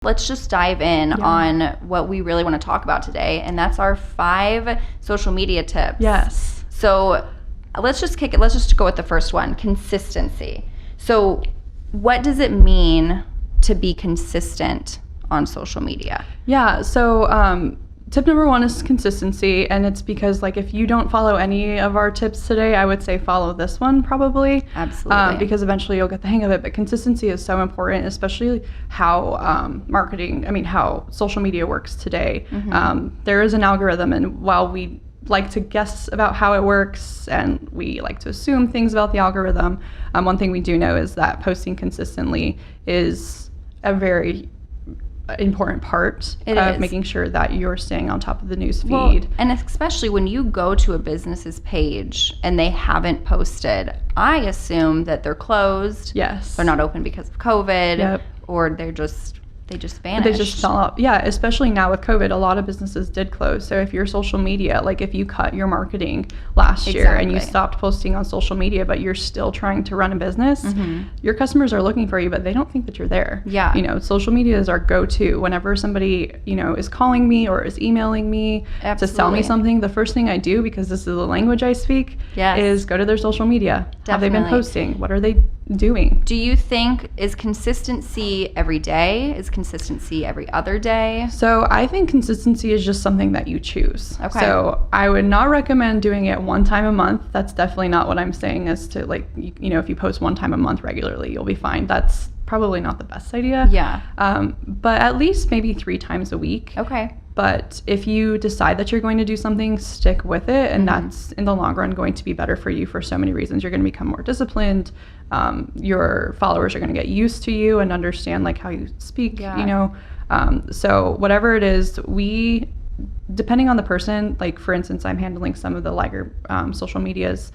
Let's just dive in on what we really want to talk about today, and that's our 5 social media tips. Yes. So let's just kick it. Let's just go with the first one, consistency. So what does it mean to be consistent on social media? Yeah, so tip number 1 is consistency, and it's because like if you don't follow any of our tips today, I would say follow this one probably. Absolutely. Because eventually you'll get the hang of it. But consistency is so important, especially how how social media works today. There is an algorithm, and while we like to guess about how it works and we like to assume things about the algorithm, one thing we do know is that posting consistently is a very important part of making sure that you're staying on top of the news feed. Well, and especially when you go to a business's page and they haven't posted, I assume that they're closed. Yes. They're not open because of COVID. Yep. Or they just vanished. They just fell out. Yeah, especially now with COVID, a lot of businesses did close. So if your social media, like if you cut your marketing last year and you stopped posting on social media, but you're still trying to run a business, your customers are looking for you, but they don't think that you're there. Yeah. You know, social media is our go-to. Whenever somebody, is calling me or is emailing me to sell me something, the first thing I do, because this is the language I speak, is go to their social media. Definitely. Have they been posting? What are they doing? Do you think, is consistency every day? Is consistency every other day? So I think consistency is just something that you choose. Okay. So I would not recommend doing it one time a month. That's definitely not what I'm saying, as to like, if you post one time a month regularly, you'll be fine. That's probably not the best idea. Yeah. But at least maybe 3 times a week. Okay. But if you decide that you're going to do something, stick with it. And that's in the long run going to be better for you for so many reasons. You're going to become more disciplined. Your followers are going to get used to you and understand like how you speak, so whatever it is, depending on the person, like for instance, I'm handling some of the lighter social medias.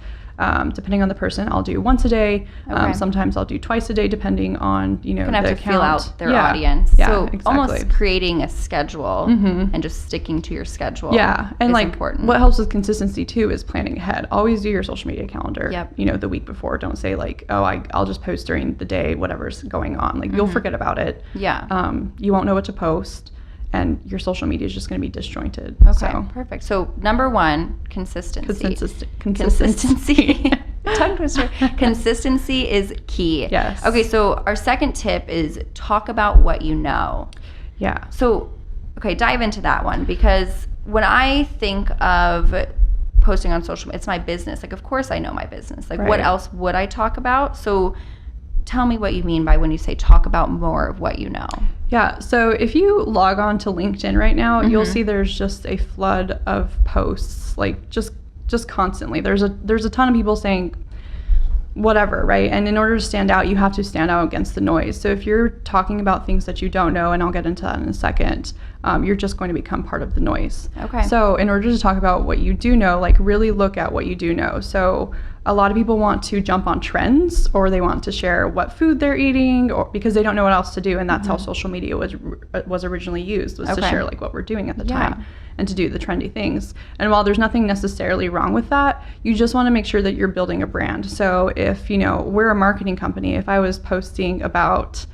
Depending on the person, I'll do once a day. Sometimes I'll do twice a day, depending on, the account. Have to feel out their audience. Yeah, so exactly. almost creating a schedule and just sticking to your schedule. Yeah, and like important. What helps with consistency too is planning ahead. Always do your social media calendar. Yep. The week before. Don't say like, oh, I'll just post during the day, whatever's going on. Like you'll forget about it. Yeah. You won't know what to post. And your social media is just going to be disjointed. Okay, perfect. So number 1, consistency. Consistency. Tongue twister. Consistency is key. Yes. Okay, so our second tip is talk about what you know. Yeah. So, dive into that one, because when I think of posting on social media, it's my business. Like, of course I know my business. Like, what else would I talk about? So tell me what you mean by when you say talk about more of what you know. Yeah, so if you log on to LinkedIn right now, you'll see there's just a flood of posts, like just constantly. There's a ton of people saying whatever, right? And in order to stand out, you have to stand out against the noise. So if you're talking about things that you don't know, and I'll get into that in a second, you're just going to become part of the noise. Okay. So in order to talk about what you do know, like really look at what you do know. So a lot of people want to jump on trends, or they want to share what food they're eating, or because they don't know what else to do. And that's how social media was originally used, was to share like what we're doing at the time and to do the trendy things. And while there's nothing necessarily wrong with that, you just want to make sure that you're building a brand. So if, we're a marketing company, if I was posting about,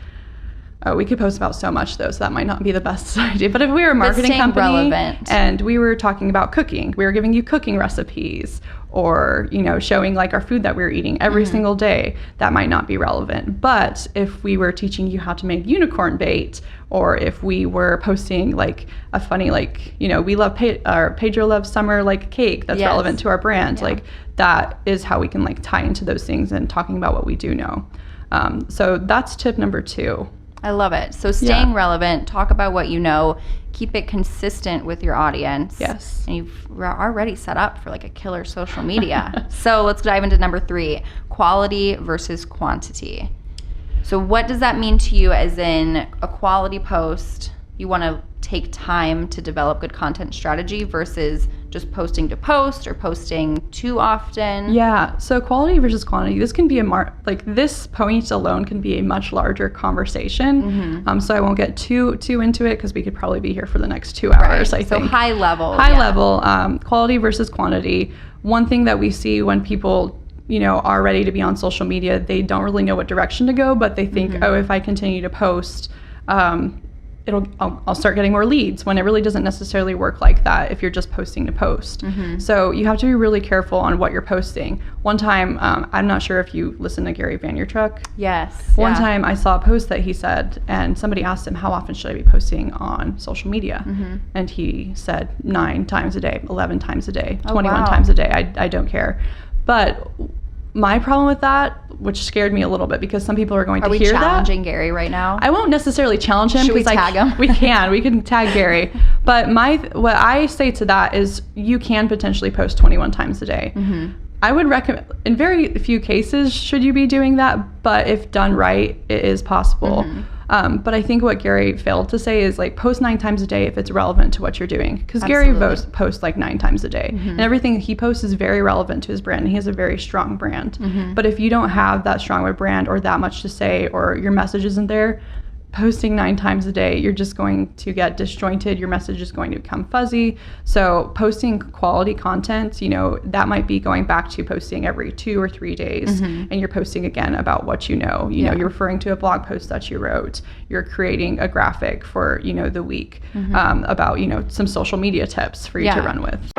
we could post about so much though, so that might not be the best idea. But if we were a marketing company relevant, and we were talking about cooking, we were giving you cooking recipes, or showing like our food that we were eating every single day, that might not be relevant. But if we were teaching you how to make unicorn bait, or if we were posting like a funny, like we love Pedro loves summer like cake, that's relevant to our brand, like that is how we can like tie into those things and talking about what we do know. So that's tip number 2. I love it. So staying relevant, talk about what you know, keep it consistent with your audience. Yes. And you've already set up for like a killer social media. So let's dive into number 3, quality versus quantity. So what does that mean to you, as in a quality post, you want to take time to develop good content strategy versus just posting to post or posting too often? Yeah, so quality versus quantity, this can be this point alone can be a much larger conversation. So I won't get too into it, because we could probably be here for the next 2 hours, I think. So high level, quality versus quantity. One thing that we see when people are ready to be on social media, they don't really know what direction to go, but they think, oh, if I continue to post, I'll start getting more leads, when it really doesn't necessarily work like that if you're just posting to post. So you have to be really careful on what you're posting. One time, I'm not sure if you listen to Gary Vaynerchuk. Yes. One time I saw a post that he said, and somebody asked him, how often should I be posting on social media? And he said 9 times a day, 11 times a day, 21 times a day. I don't care. But my problem with that, which scared me a little bit, because some people are going to hear that. Are we challenging Gary right now? I won't necessarily challenge him. Should we tag him? We can tag Gary. But what I say to that is, you can potentially post 21 times a day. I would recommend, in very few cases should you be doing that, but if done right, it is possible. But I think what Gary failed to say is, like, post 9 times a day if it's relevant to what you're doing. Because Gary posts like 9 times a day. And everything he posts is very relevant to his brand. And he has a very strong brand. But if you don't have that strong of a brand or that much to say, or your message isn't there, posting 9 times a day, you're just going to get disjointed. Your message is going to become fuzzy. So posting quality content, you know, that might be going back to posting every 2 or 3 days, and you're posting again about what you know. You know, you're referring to a blog post that you wrote. You're creating a graphic for, you know, the week about, you know, some social media tips for you to run with.